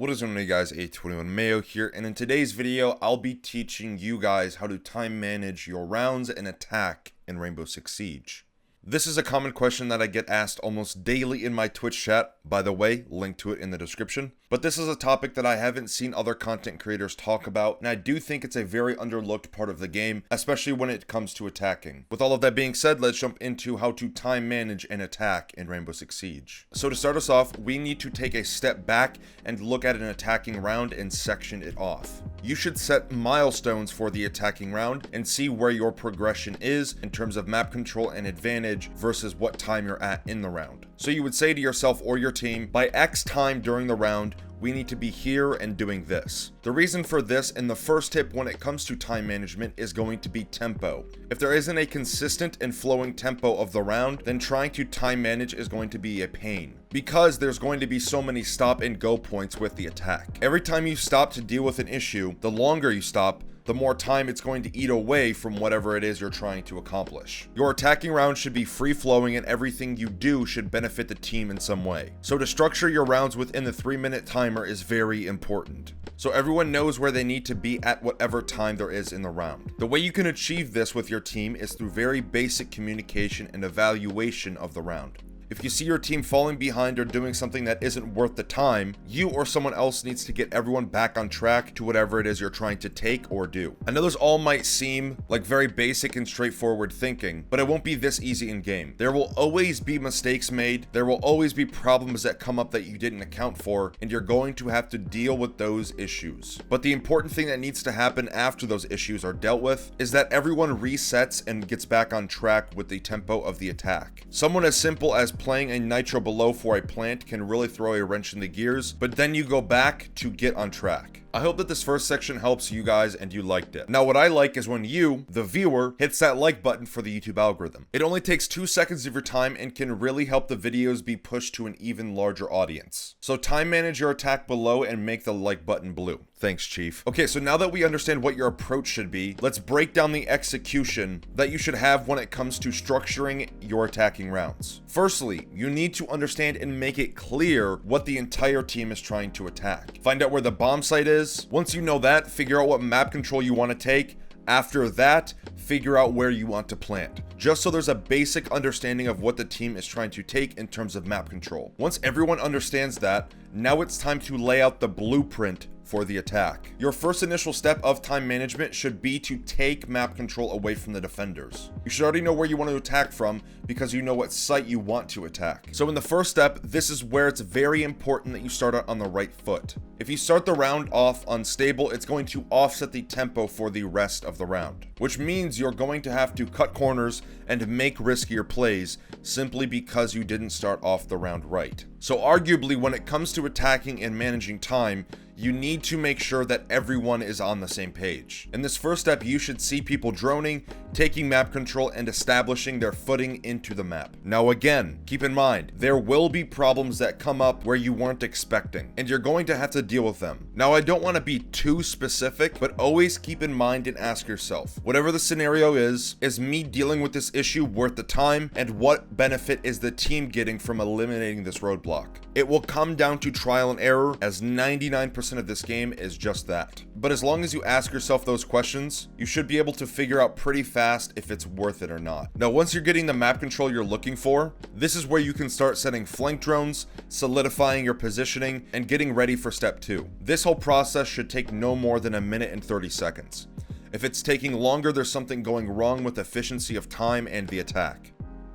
What is going on, guys? 821 Mayo here, and in today's video, I'll be teaching you guys how to time manage your rounds and attack in Rainbow Six Siege. This is a common question that I get asked almost daily in my Twitch chat, by the way, link to it in the description. But this is a topic that I haven't seen other content creators talk about, and I do think it's a very underlooked part of the game, especially when it comes to attacking. With all of that being said, let's jump into how to time manage an attack in Rainbow Six Siege. So to start us off, we need to take a step back and look at an attacking round and section it off. You should set milestones for the attacking round and see where your progression is in terms of map control and advantage versus what time you're at in the round. So you would say to yourself or your team, by X time during the round, we need to be here and doing this. The reason for this and the first tip when it comes to time management is going to be tempo. If there isn't a consistent and flowing tempo of the round, then trying to time manage is going to be a pain, because there's going to be so many stop and go points with the attack. Every time you stop to deal with an issue, the longer you stop, the more time it's going to eat away from whatever it is you're trying to accomplish. Your attacking round should be free-flowing and everything you do should benefit the team in some way. So to structure your rounds within the 3-minute timer is very important, so everyone knows where they need to be at whatever time there is in the round. The way you can achieve this with your team is through very basic communication and evaluation of the round. If you see your team falling behind or doing something that isn't worth the time, you or someone else needs to get everyone back on track to whatever it is you're trying to take or do. I know this all might seem like very basic and straightforward thinking, but it won't be this easy in game. There will always be mistakes made, there will always be problems that come up that you didn't account for, and you're going to have to deal with those issues. But the important thing that needs to happen after those issues are dealt with is that everyone resets and gets back on track with the tempo of the attack. Someone as simple as playing a nitro below for a plant can really throw a wrench in the gears, but then you go back to get on track. I hope that this first section helps you guys and you liked it. Now what I like is when you, the viewer, hits that like button for the YouTube algorithm. It only takes 2 seconds of your time and can really help the videos be pushed to an even larger audience. So time manage your attack below and make the like button blue. Thanks, Chief. Okay, so now that we understand what your approach should be, let's break down the execution that you should have when it comes to structuring your attacking rounds. Firstly, you need to understand and make it clear what the entire team is trying to attack. Find out where the bomb site is. Once you know that, figure out what map control you want to take. After that, figure out where you want to plant, just so there's a basic understanding of what the team is trying to take in terms of map control. Once everyone understands that, now it's time to lay out the blueprint for the attack. Your first initial step of time management should be to take map control away from the defenders. You should already know where you want to attack from because you know what site you want to attack. So in the first step, this is where it's very important that you start out on the right foot. If you start the round off unstable, it's going to offset the tempo for the rest of the round, which means you're going to have to cut corners and make riskier plays simply because you didn't start off the round right. So arguably, when it comes to attacking and managing time, you need to make sure that everyone is on the same page. In this first step, you should see people droning, taking map control, and establishing their footing into the map. Now again, keep in mind, there will be problems that come up where you weren't expecting, and you're going to have to deal with them. Now I don't want to be too specific, but always keep in mind and ask yourself, whatever the scenario is me dealing with this issue worth the time, and what benefit is the team getting from eliminating this roadblock? It will come down to trial and error, as 99% of this game is just that. But as long as you ask yourself those questions, you should be able to figure out pretty fast if it's worth it or not. Now, once you're getting the map control you're looking for, this is where you can start setting flank drones, solidifying your positioning, and getting ready for step 2. This whole process should take no more than 1 minute and 30 seconds. If it's taking longer, there's something going wrong with efficiency of time and the attack.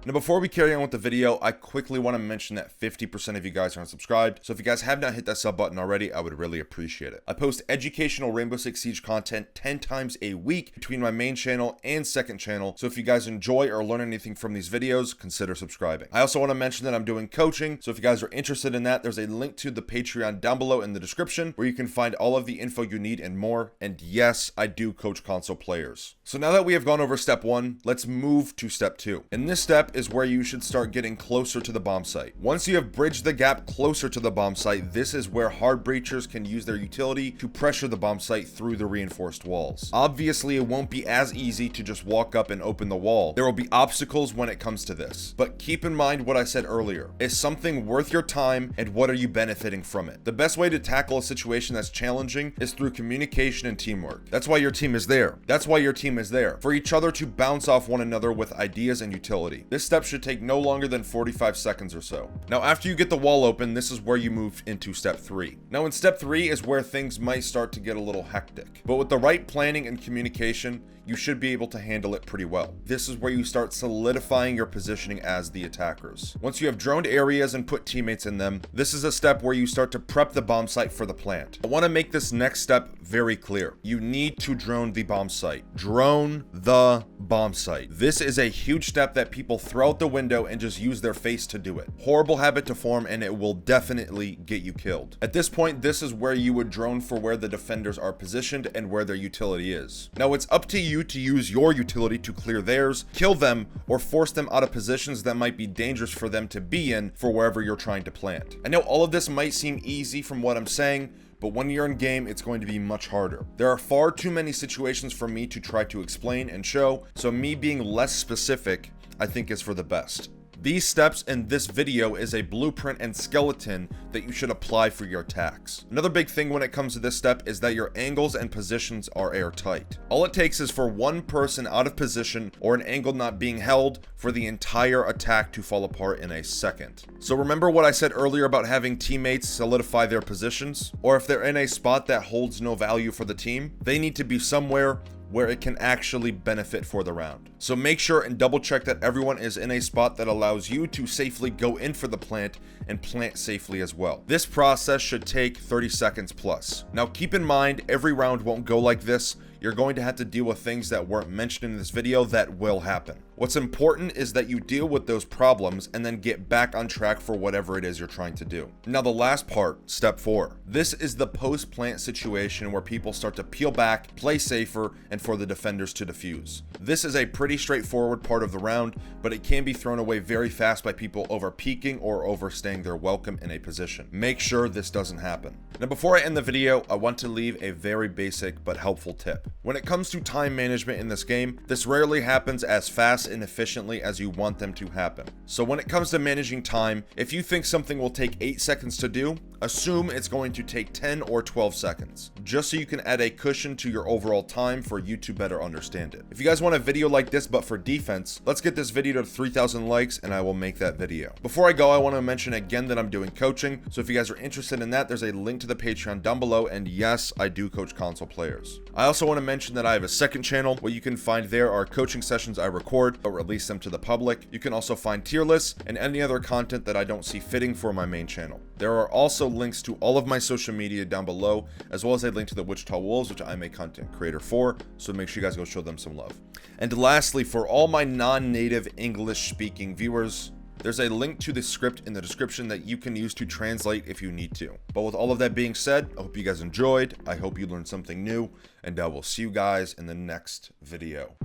Now, before we carry on with the video, I quickly want to mention that 50% of you guys aren't subscribed, so if you guys have not hit that sub button already, I would really appreciate it. I post educational Rainbow Six Siege content 10 times a week between my main channel and second channel, so if you guys enjoy or learn anything from these videos, consider subscribing. I also want to mention that I'm doing coaching, so if you guys are interested in that, there's a link to the Patreon down below in the description, where you can find all of the info you need and more, and yes, I do coach console players. So now that we have gone over step 1, let's move to step 2. In this step, step is where you should start getting closer to the bomb site. Once you have bridged the gap closer to the bomb site, this is where hard breachers can use their utility to pressure the bomb site through the reinforced walls. Obviously, it won't be as easy to just walk up and open the wall. There will be obstacles when it comes to this, but keep in mind what I said earlier. Is something worth your time, and what are you benefiting from it? The best way to tackle a situation that's challenging is through communication and teamwork. That's why your team is there. That's why your team is there, for each other to bounce off one another with ideas and utility. This step should take no longer than 45 seconds or so. Now, after you get the wall open, this is where you move into step 3. Now, in step 3 is where things might start to get a little hectic, but with the right planning and communication, you should be able to handle it pretty well. This is where you start solidifying your positioning as the attackers. Once you have droned areas and put teammates in them, this is a step where you start to prep the bomb site for the plant. I want to make this next step very clear. You need to drone the bomb site. Drone the bomb site. This is a huge step that people throw out the window and just use their face to do it. Horrible habit to form, and it will definitely get you killed. At this point, this is where you would drone for where the defenders are positioned and where their utility is. Now, it's up to you to use your utility to clear theirs, kill them, or force them out of positions that might be dangerous for them to be in for wherever you're trying to plant. I know all of this might seem easy from what I'm saying, but when you're in game, it's going to be much harder. There are far too many situations for me to try to explain and show, so me being less specific, I think is for the best. These steps in this video is a blueprint and skeleton that you should apply for your attacks. Another big thing when it comes to this step is that your angles and positions are airtight. All it takes is for one person out of position or an angle not being held for the entire attack to fall apart in a second. So remember what I said earlier about having teammates solidify their positions? Or if they're in a spot that holds no value for the team, they need to be somewhere where it can actually benefit for the round. So make sure and double check that everyone is in a spot that allows you to safely go in for the plant and plant safely as well. This process should take 30 seconds plus. Now keep in mind, every round won't go like this. You're going to have to deal with things that weren't mentioned in this video that will happen. What's important is that you deal with those problems and then get back on track for whatever it is you're trying to do. Now the last part, step 4. This is the post-plant situation where people start to peel back, play safer, and for the defenders to defuse. This is a pretty straightforward part of the round, but it can be thrown away very fast by people over peeking or overstaying their welcome in a position. Make sure this doesn't happen. Now before I end the video, I want to leave a very basic but helpful tip. When it comes to time management in this game, this rarely happens as fast and efficiently as you want them to happen. So when it comes to managing time, if you think something will take 8 seconds to do, assume it's going to take 10 or 12 seconds, just so you can add a cushion to your overall time for you to better understand it. If you guys want a video like this but for defense, let's get this video to 3,000 likes and I will make that video. Before I go, I want to mention again that I'm doing coaching, so if you guys are interested in that, there's a link to the Patreon down below, and yes, I do coach console players. I also want to mention that I have a second channel. What you can find there are coaching sessions I record but release them to the public. You can also find tier lists and any other content that I don't see fitting for my main channel. There are also links to all of my social media down below, as well as a link to the Wichita Wolves, which I'm a content creator for, so make sure you guys go show them some love. And lastly, for all my non-native English speaking viewers, there's a link to the script in the description that you can use to translate if you need to. But with all of that being said, I hope you guys enjoyed. I hope you learned something new, and I will see you guys in the next video.